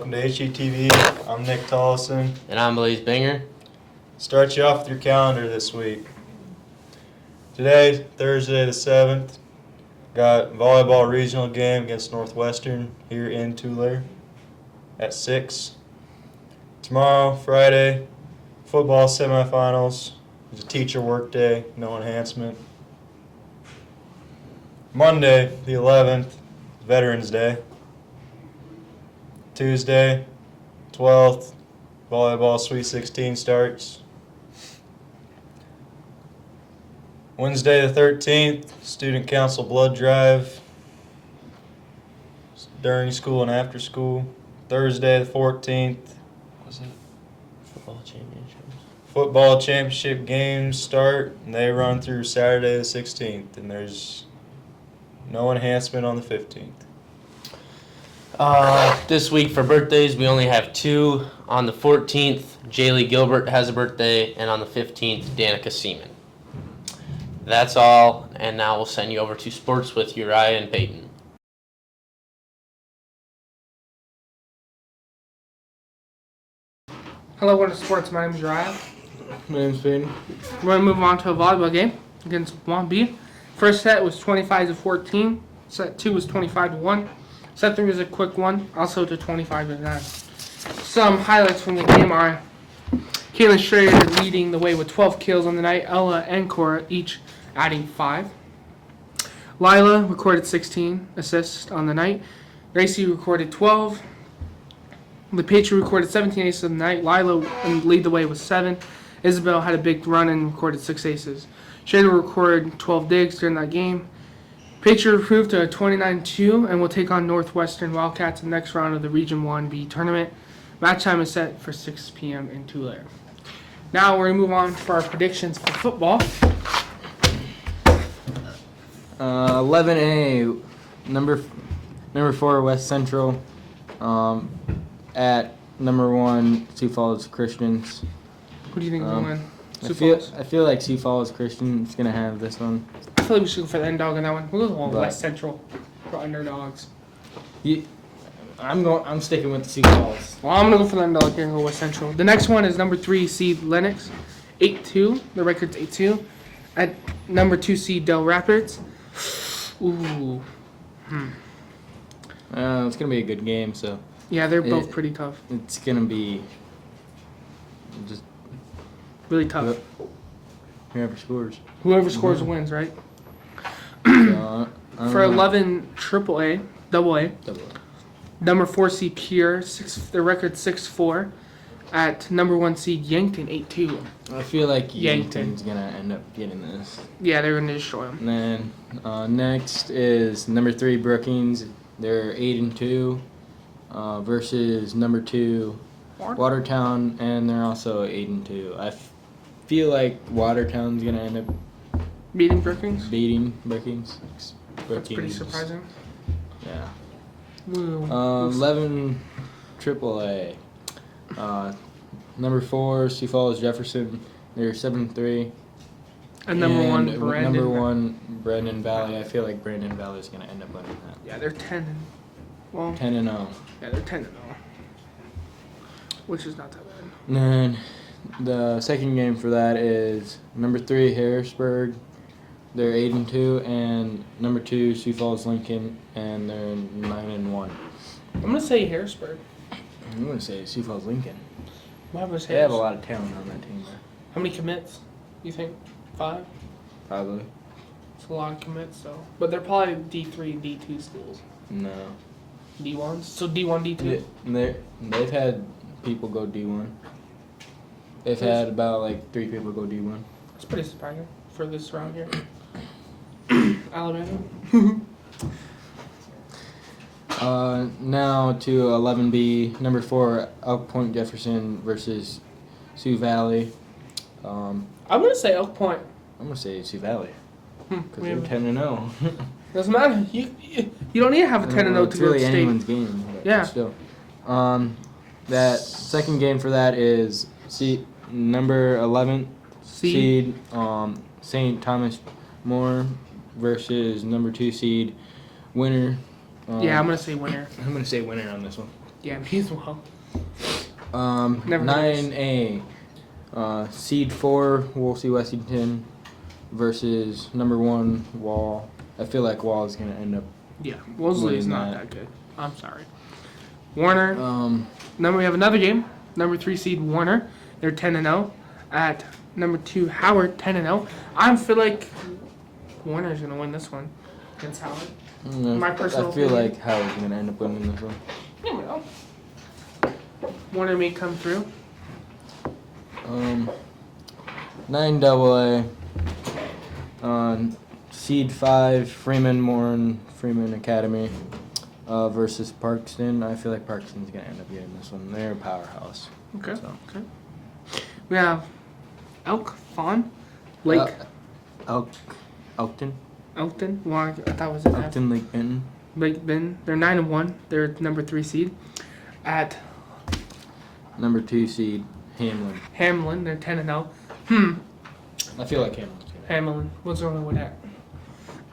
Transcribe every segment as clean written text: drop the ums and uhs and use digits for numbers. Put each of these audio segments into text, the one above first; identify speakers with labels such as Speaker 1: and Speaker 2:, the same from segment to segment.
Speaker 1: Welcome to HTTV. I'm Nick Tollison.
Speaker 2: And I'm Blaze Binger.
Speaker 1: Start you off with your calendar this week. Today, Thursday the 7th, got volleyball regional game against Northwestern here in Tulare at 6. Tomorrow, Friday, football semifinals. It's a teacher work day, no enhancement. Monday, the 11th, Veterans Day. Tuesday, 12th, volleyball Sweet 16 starts. Wednesday the 13th, student council blood drive during school and after school. Thursday the 14th,
Speaker 2: Was it football championships?
Speaker 1: football championship games start, and they run through Saturday the 16th, and there's no enhancement on the 15th.
Speaker 2: This week for birthdays, we only have 2. On the 14th, Jaylee Gilbert has a birthday, and on the 15th, Danica Seaman. That's all, and now we'll send you over to sports with Uriah and Peyton.
Speaker 3: Hello, welcome to sports. My name is Uriah.
Speaker 1: My name's Peyton.
Speaker 3: We're going to move on to a volleyball game against Wombi. First set was 25-14. Set 2 was 25-1. Set 3 was a quick one, also to 25-9. Some highlights from the game are Caitlin Schrader leading the way with 12 kills on the night. Ella and Cora each adding 5. Lila recorded 16 assists on the night. Gracie recorded 12. The Patriot recorded 17 aces on the night. Lila lead the way with 7. Isabel had a big run and recorded 6 aces. Schrader recorded 12 digs during that game. Patriot improved to a 29-2 and will take on Northwestern Wildcats in the next round of the Region 1B tournament. Match time is set for 6 p.m. in Tulare. Now we're going to move on for our predictions for football.
Speaker 4: 11A, number 4 West Central, at number 1 Sioux Falls Christians.
Speaker 3: Who do you think will win?
Speaker 4: I feel like Sioux Falls Christians gonna have this one.
Speaker 3: I feel like we should go for the underdog in that one. We'll go with
Speaker 4: But-
Speaker 3: West Central for underdogs.
Speaker 4: I'm sticking with the Sioux Falls.
Speaker 3: Well, I'm going to go for the underdog here and go West Central. The next one is number 3 seed Lennox, 8-2. The record's 8-2. At number 2 seed Del Rapids. Ooh.
Speaker 4: It's gonna be a good game, so
Speaker 3: Yeah, they're both pretty tough.
Speaker 4: it's gonna be just
Speaker 3: Really tough.
Speaker 4: whoever scores.
Speaker 3: Whoever scores wins, right?
Speaker 4: So,
Speaker 3: For 11 AAA, double A, number 4 seed Pure, the record's 6-4. At number 1 seed Yankton, 8-2.
Speaker 4: I feel like
Speaker 3: Yankton.
Speaker 4: Yankton's gonna end up getting this.
Speaker 3: Yeah, they're going to destroy them.
Speaker 4: And then next is number 3 Brookings. They're 8-2 versus number 2 Watertown, and they're also 8-2. I feel like Watertown's gonna end up
Speaker 3: Beating Brookings?
Speaker 4: beating Brookings.
Speaker 3: That's pretty surprising.
Speaker 4: Yeah.
Speaker 3: Ooh.
Speaker 4: 11 AAA. Number 4 Sioux Falls Jefferson. They're 7-3.
Speaker 3: And number 1 Brandon.
Speaker 4: Number 1 Brandon Valley. I feel like Brandon Valley is gonna end up winning that.
Speaker 3: Yeah, they're 10. Well,
Speaker 4: 10-0.
Speaker 3: yeah, they're 10-0. Which is not that bad.
Speaker 4: And then the second game for that is number 3 Harrisburg. They're 8-2, and number 2 Sioux Falls Lincoln, and they're 9-1.
Speaker 3: I'm going to say Harrisburg.
Speaker 4: I'm gonna say Sioux Falls Lincoln.
Speaker 3: Why was
Speaker 4: They have a
Speaker 3: Harris?
Speaker 4: lot of talent on that team, though.
Speaker 3: How many commits? You think? 5?
Speaker 4: Probably.
Speaker 3: It's a lot of commits, so. But they're probably D3, D2 schools.
Speaker 4: No.
Speaker 3: D1s? So D1, D2?
Speaker 4: They've had people go D1. They've had about like 3 people go D1.
Speaker 3: It's pretty surprising for this round here. Alabama.
Speaker 4: Now to 11B, number 4 Elk Point Jefferson versus Sioux Valley.
Speaker 3: I'm going to say Elk Point.
Speaker 4: I'm gonna say Sioux Valley because they're
Speaker 3: Maybe.
Speaker 4: 10-0.
Speaker 3: Doesn't matter. You don't need to have a 10-0 to
Speaker 4: It's
Speaker 3: go
Speaker 4: really
Speaker 3: to state.
Speaker 4: anyone's game. But
Speaker 3: Yeah.
Speaker 4: Still. That second game for that is number 11 seed St. Thomas More versus number 2 seed Winter.
Speaker 3: Yeah, I'm going to say winner.
Speaker 4: I'm gonna say winner on this one.
Speaker 3: Yeah, me as well. Never
Speaker 4: 9A. Seed 4, Wolsey Wessington versus number 1, Wall. I feel like Wall is going to end up.
Speaker 3: Yeah, Wolseley is
Speaker 4: winning
Speaker 3: not that good. I'm sorry. Warner.
Speaker 4: Um,
Speaker 3: We have another game. Number 3 seed Warner. They're 10-0. At number 2 Howard 10-0. I feel like Warner's gonna win this one against Howard. My personal
Speaker 4: I feel
Speaker 3: opinion.
Speaker 4: like Howard's going to end up winning this one.
Speaker 3: You know. Warner may come through.
Speaker 4: 9AA. Seed 5, Freeman Academy versus Parkston. I feel like Parkston's going to end up getting this one. They're a powerhouse.
Speaker 3: Okay.
Speaker 4: So.
Speaker 3: Okay. We have Elk Fawn Lake
Speaker 4: Elkton.
Speaker 3: Elkton. Well, I thought it was an F.
Speaker 4: Elkton Lake Benton.
Speaker 3: Lake Ben. They're 9-1. They're number 3 seed. At
Speaker 4: Number 2 seed, Hamlin.
Speaker 3: Hamlin, they're 10-0.
Speaker 4: I feel like Hamlin's going to.
Speaker 3: Hamlin. What's wrong with that?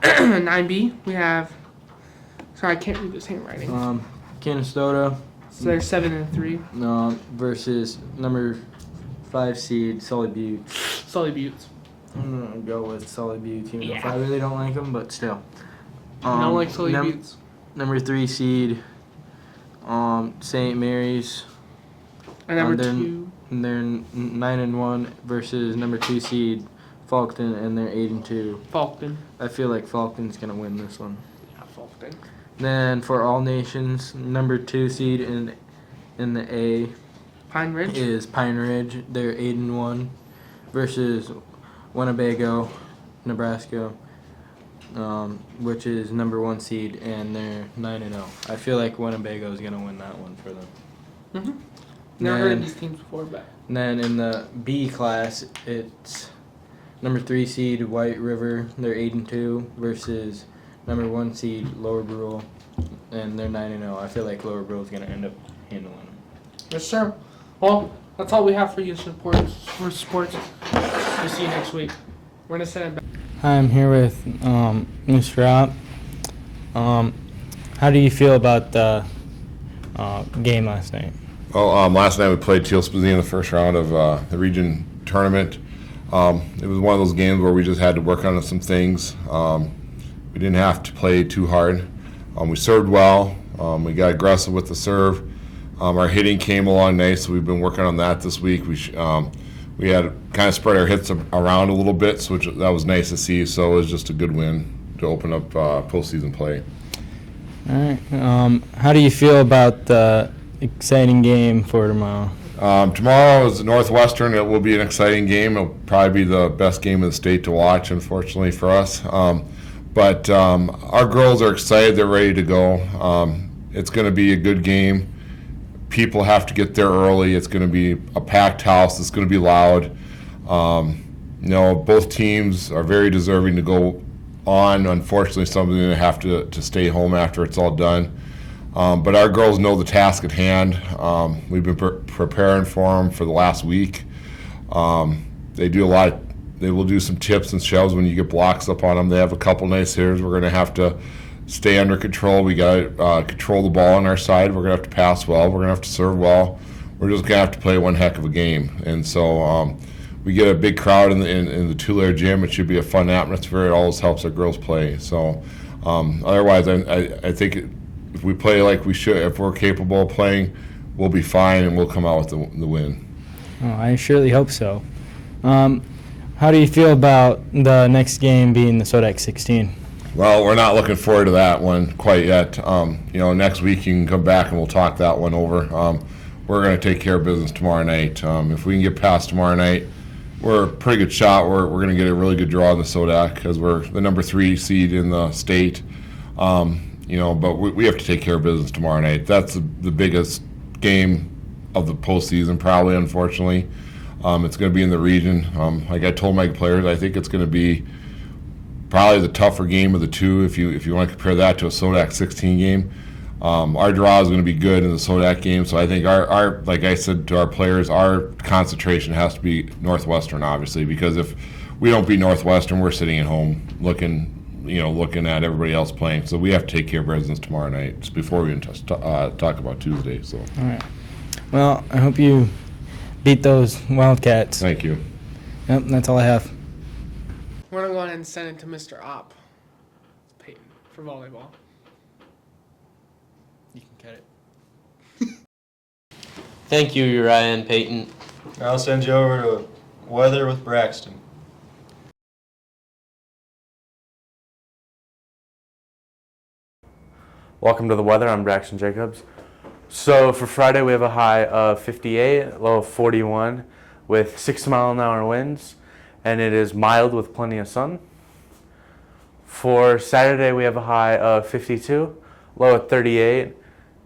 Speaker 3: 9B. We have. Sorry, I can't read this handwriting.
Speaker 4: Canastota
Speaker 3: So they're 7-3.
Speaker 4: versus number 5 seed, Sully Butte.
Speaker 3: Sully Buttes.
Speaker 4: I'm going to go with Sully Butte, even if
Speaker 3: Yeah.
Speaker 4: I really don't like them, but still.
Speaker 3: I don't like Sully Buttes.
Speaker 4: Number 3 seed, St. Mary's.
Speaker 3: And number
Speaker 4: they're-
Speaker 3: 2.
Speaker 4: And they're 9-1 versus number 2 seed, Falkton, and they're 8-2.
Speaker 3: Falkton.
Speaker 4: I feel like Falkton's going to win this one.
Speaker 3: Yeah, Falkton.
Speaker 4: Then for All Nations, number 2 seed in the A
Speaker 3: Pine Ridge.
Speaker 4: is Pine Ridge. They're 8-1 versus Winnebago, Nebraska, which is number 1 seed, and they're 9-0. I feel like Winnebago is gonna win that one for them.
Speaker 3: Mm-hmm. Never heard of
Speaker 4: Then-
Speaker 3: these teams before, but
Speaker 4: And then in the B class, it's number 3 seed White River. They're 8-2 versus number 1 seed Lower Brule, and they're 9-0. I feel like Lower Brule is gonna end up handling them.
Speaker 3: yes, sir. Well, that's all we have for you for sports. We'll see you next week. We're gonna send it back.
Speaker 5: Hi, I'm here with Mr. Rob. How do you feel about the game last night?
Speaker 6: Well, last night we played Teal-Spazine in the first round of the region tournament. It was one of those games where we just had to work on some things. We didn't have to play too hard. We served well. We got aggressive with the serve. Our hitting came along nice, so we've been working on that this week. We had kind of spread our hits around a little bit, so that was nice to see. So it was just a good win to open up postseason play.
Speaker 5: All right. How do you feel about the exciting game for tomorrow?
Speaker 6: Tomorrow is Northwestern. It will be an exciting game. It'll probably be the best game in the state to watch, unfortunately for us. But our girls are excited. They're ready to go. It's going to be a good game. People have to get there early. It's going to be a packed house. It's going to be loud. Both teams are very deserving to go on. Unfortunately, some of them have to stay home after it's all done. But our girls know the task at hand. We've been preparing for them for the last week. They do a lot. They will do some tips and shoves when you get blocks up on them. They have a couple nice hitters. We're going to have to stay under control. We got to control the ball on our side. We're going to have to pass well. We're going to have to serve well. We're just going to have to play one heck of a game. And so we get a big crowd in the Tulare gym. It should be a fun atmosphere. It always helps our girls play. So otherwise, I think if we play like we should, if we're capable of playing, we'll be fine and we'll come out with the win.
Speaker 5: Oh, I surely hope so. How do you feel about the next game being the Sodak 16?
Speaker 6: Well, we're not looking forward to that one quite yet. Next week you can come back and we'll talk that one over. We're going to take care of business tomorrow night. If we can get past tomorrow night, we're a pretty good shot. We're going to get a really good draw in the Sodak because we're the number 3 seed in the state. But we have to take care of business tomorrow night. That's the biggest game of the postseason, probably, unfortunately. It's going to be in the region. Like I told my players, I think it's going to be probably the tougher game of the two if you want to compare that to a Sodak 16 game. Our draw is going to be good in the Sodak game, so I think our like I said to our players, our concentration has to be Northwestern, obviously, because if we don't beat Northwestern, we're sitting at home looking looking at everybody else playing. So we have to take care of business tomorrow night just before we even talk about Tuesday. So.
Speaker 5: All right. Well, I hope you beat those Wildcats.
Speaker 6: Thank you.
Speaker 5: Yep, that's all I have.
Speaker 3: We're going to go ahead and send it to Mr. Opp. It's Peyton for volleyball.
Speaker 4: You can cut it.
Speaker 2: Thank you, Uriah and Peyton.
Speaker 1: I'll send you over to weather with Braxton.
Speaker 7: Welcome to the weather. I'm Braxton Jacobs. So for Friday, we have a high of 58, low of 41, with 6-mile-an-hour winds, and it is mild with plenty of sun. For Saturday, we have a high of 52, low of 38,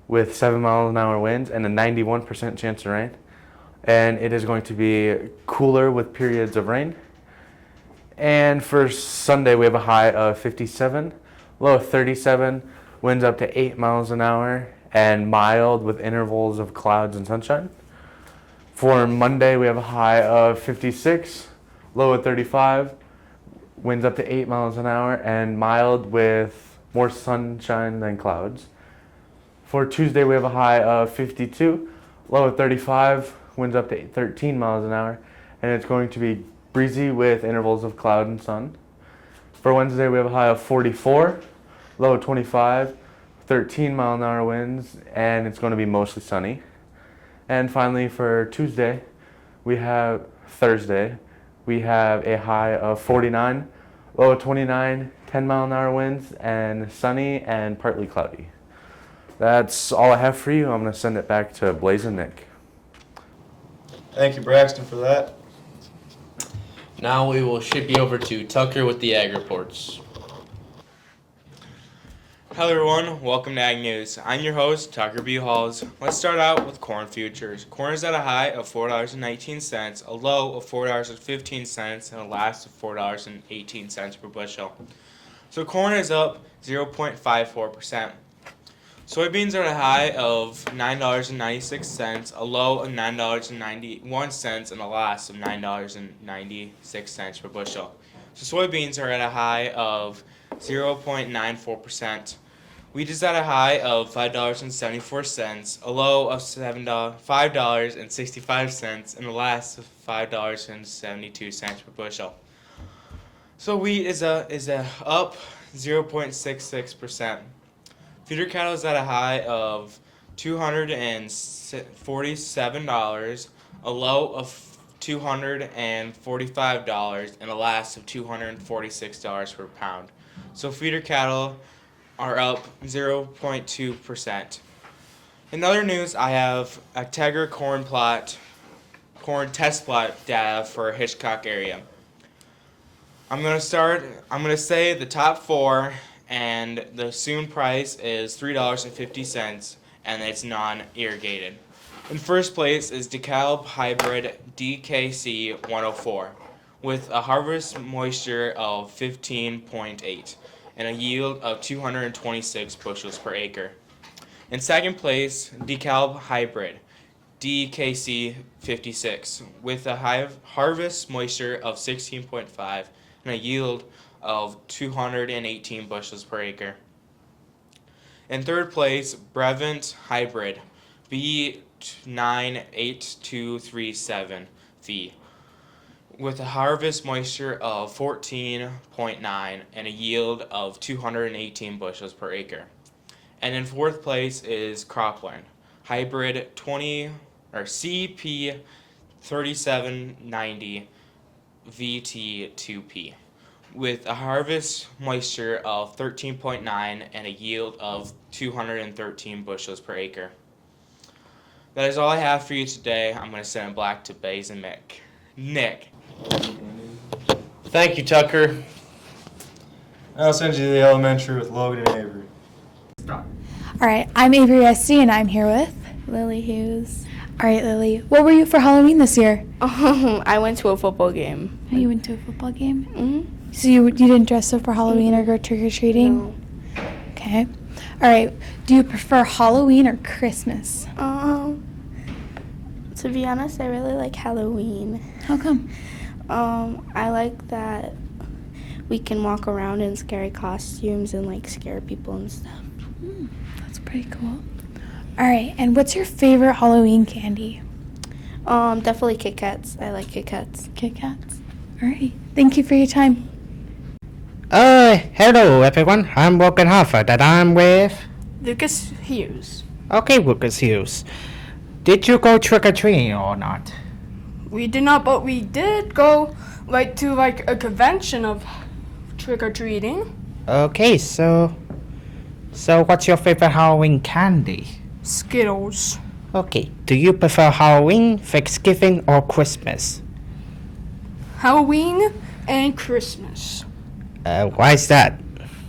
Speaker 7: with 7-mile-an-hour winds and a 91% chance of rain. And it is going to be cooler with periods of rain. And for Sunday, we have a high of 57, low of 37, winds up to 8 miles an hour, and mild with intervals of clouds and sunshine. For Monday, we have a high of 56, low of 35, winds up to 8 miles an hour, and mild with more sunshine than clouds. For Tuesday, we have a high of 52, low of 35, winds up to 13 miles an hour, and it's going to be breezy with intervals of cloud and sun. For Wednesday, we have a high of 44, low of 25, 13-mile-an-hour winds, and it's going to be mostly sunny. And finally, for Thursday, we have a high of 49, low of 29, 10-mile-an-hour winds, and sunny and partly cloudy. That's all I have for you. I'm going to send it back to Blaze and Nick.
Speaker 1: Thank you, Braxton, for that.
Speaker 2: Now we will ship you over to Tucker with the Ag Reports.
Speaker 8: Hello everyone, welcome to Ag News. I'm your host, Tucker B. Halls. Let's start out with corn futures. Corn is at a high of $4.19, a low of $4.15, and a last of $4.18 per bushel. So corn is up 0.54%. Soybeans are at a high of $9.96, a low of $9.91, and a last of $9.96 per bushel. So soybeans are at a high of 0.94%. Wheat is at a high of $5.74, a low of $5.65, and a last of $5.72 per bushel. So wheat is up 0.66%. Feeder cattle is at a high of $247, a low of $245, and a last of $246 per pound. So feeder cattle are up 0.2%. In other news, I have a Tegra corn test plot data for Hitchcock area. I'm going to say the top four, and the assumed price is $3.50, and it's non-irrigated. In first place is DeKalb Hybrid DKC 104 with a harvest moisture of 15.8 and a yield of 226 bushels per acre. In second place, DeKalb Hybrid DKC 56 with a harvest moisture of 16.5 and a yield of 218 bushels per acre. In third place, Brevant Hybrid B98237V with a harvest moisture of 14.9 and a yield of 218 bushels per acre. And in fourth place is Cropland Hybrid CP3790 VT2P with a harvest moisture of 13.9 and a yield of 213 bushels per acre. That is all I have for you today. I'm going to send it back to Bays and Nick.
Speaker 2: Thank you, Tucker.
Speaker 1: I'll send you to the elementary with Logan and Avery.
Speaker 3: Stop.
Speaker 9: All right, I'm Avery Esty, and I'm here with
Speaker 10: Lily Hughes.
Speaker 9: All right, Lily. What were you for Halloween this year?
Speaker 10: I went to a football game.
Speaker 9: Oh, you went to a football game?
Speaker 10: Mm-hmm.
Speaker 9: So you didn't dress up for Halloween or go trick-or-treating?
Speaker 10: No.
Speaker 9: Okay. All right. Do you prefer Halloween or Christmas?
Speaker 10: To be honest, I really like Halloween.
Speaker 9: How come?
Speaker 10: I like that we can walk around in scary costumes and like scare people and stuff.
Speaker 9: That's pretty cool. All right, and what's your favorite Halloween candy?
Speaker 10: Definitely Kit Kats. I like Kit Kats.
Speaker 9: Kit Kats. All right, thank you for your time.
Speaker 11: Hello everyone. I'm Woken Harford and I'm with...
Speaker 12: Lucas Hughes.
Speaker 11: Okay, Lucas Hughes. Did you go trick-or-treating or not?
Speaker 12: We did not, but we did go to a convention of trick-or-treating.
Speaker 11: Okay, so what's your favorite Halloween candy?
Speaker 12: Skittles.
Speaker 11: Okay, do you prefer Halloween, Thanksgiving, or Christmas?
Speaker 12: Halloween and Christmas.
Speaker 11: Why is that?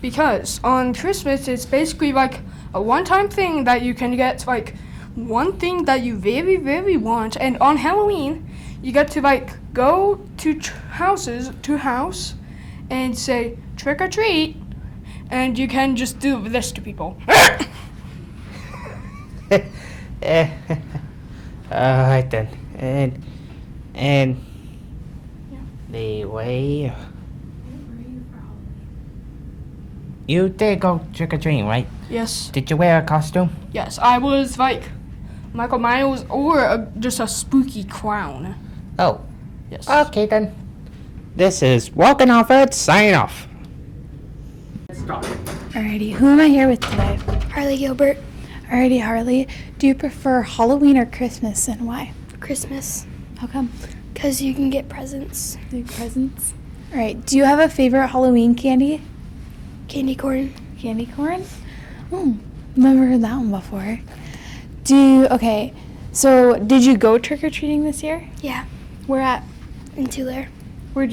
Speaker 12: Because on Christmas, it's basically like a one-time thing that you can get like one thing that you very, very want. And on Halloween, you get to go to house and say trick or treat, and you can just do this to people.
Speaker 11: Alright then. And the way you did go trick or treating, right?
Speaker 12: Yes.
Speaker 11: Did you wear a costume?
Speaker 12: Yes, I was like Michael Myers or just a spooky clown.
Speaker 11: Oh.
Speaker 12: Yes.
Speaker 11: Okay then. This is Woken Harford signing off.
Speaker 9: Alrighty, who am I here with today?
Speaker 13: Harley Gilbert.
Speaker 9: Alrighty, Harley. Do you prefer Halloween or Christmas, and why?
Speaker 13: Christmas.
Speaker 9: How come?
Speaker 13: Because you can get presents.
Speaker 9: Presents? Alright, do you have a favorite Halloween candy?
Speaker 13: Candy corn.
Speaker 9: Candy corn? Oh, never heard that one before. Okay, so did you go trick-or-treating this year?
Speaker 13: Yeah.
Speaker 9: Where at?
Speaker 13: In Tulare.
Speaker 9: What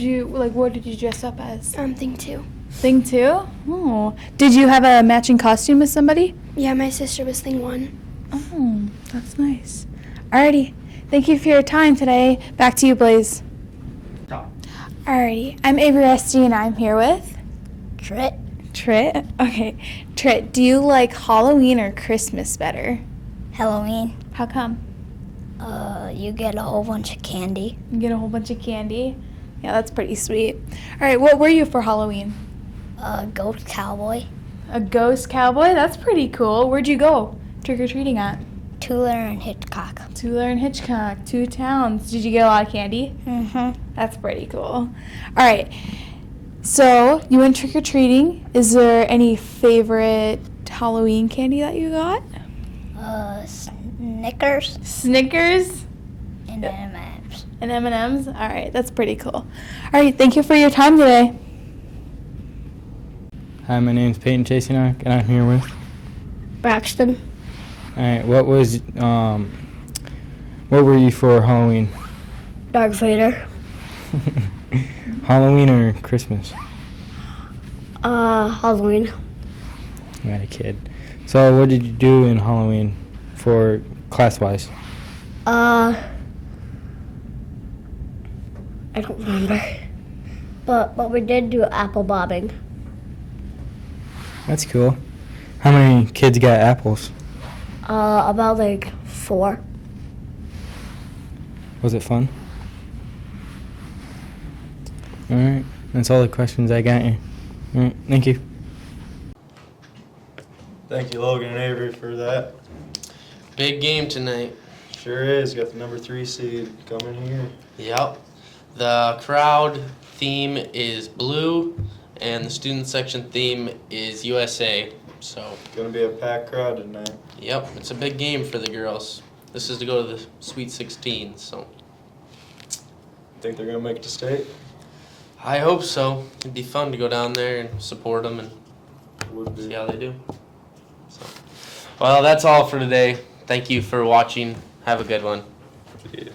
Speaker 9: did you dress up as?
Speaker 13: Thing 2.
Speaker 9: Thing 2? Oh. Did you have a matching costume with somebody?
Speaker 13: Yeah, my sister was Thing 1.
Speaker 9: Oh, that's nice. Alrighty, thank you for your time today. Back to you, Blaze. Alrighty, I'm Avery Esty and I'm here with...
Speaker 13: Trit.
Speaker 9: Trit? Okay. Trit, do you like Halloween or Christmas better?
Speaker 13: Halloween.
Speaker 9: How come?
Speaker 13: You get a whole bunch of candy.
Speaker 9: You get a whole bunch of candy? Yeah, that's pretty sweet. Alright, what were you for Halloween?
Speaker 13: Ghost cowboy.
Speaker 9: A ghost cowboy? That's pretty cool. Where'd you go trick-or-treating at?
Speaker 13: Tulare and Hitchcock.
Speaker 9: Tulare and Hitchcock, 2 towns. Did you get a lot of candy?
Speaker 13: Mm-hmm.
Speaker 9: That's pretty cool. Alright, so you went trick-or-treating. Is there any favorite Halloween candy that you got?
Speaker 13: Snickers.
Speaker 9: Snickers?
Speaker 13: And M&M's.
Speaker 9: And M&M's? Alright, that's pretty cool. Alright, thank you for your time today.
Speaker 5: Hi, my name's Peyton Chasenok, and I'm here with...
Speaker 13: Braxton.
Speaker 5: Alright, what were you for Halloween?
Speaker 13: Darth Vader.
Speaker 5: Halloween or Christmas?
Speaker 13: Halloween.
Speaker 5: You had a kid. So what did you do in Halloween for class-wise?
Speaker 13: I don't remember. But we did do apple bobbing.
Speaker 5: That's cool. How many kids got apples?
Speaker 13: About 4.
Speaker 5: Was it fun? Alright, that's all the questions I got here. Alright, thank you.
Speaker 1: Thank you, Logan and Avery, for that.
Speaker 2: Big game tonight.
Speaker 1: Sure is. Got the number 3 seed coming here.
Speaker 2: Yep. The crowd theme is blue, and the student section theme is USA. So
Speaker 1: Gonna be a packed crowd tonight.
Speaker 2: yep, it's a big game for the girls. This is to go to the Sweet 16, so
Speaker 1: Think they're gonna make it to state?
Speaker 2: I hope so. It'd be fun to go down there and support them and
Speaker 1: Would
Speaker 2: see
Speaker 1: be.
Speaker 2: how they do. So, well, that's all for today. Thank you for watching. Have a good one.
Speaker 1: Yeah.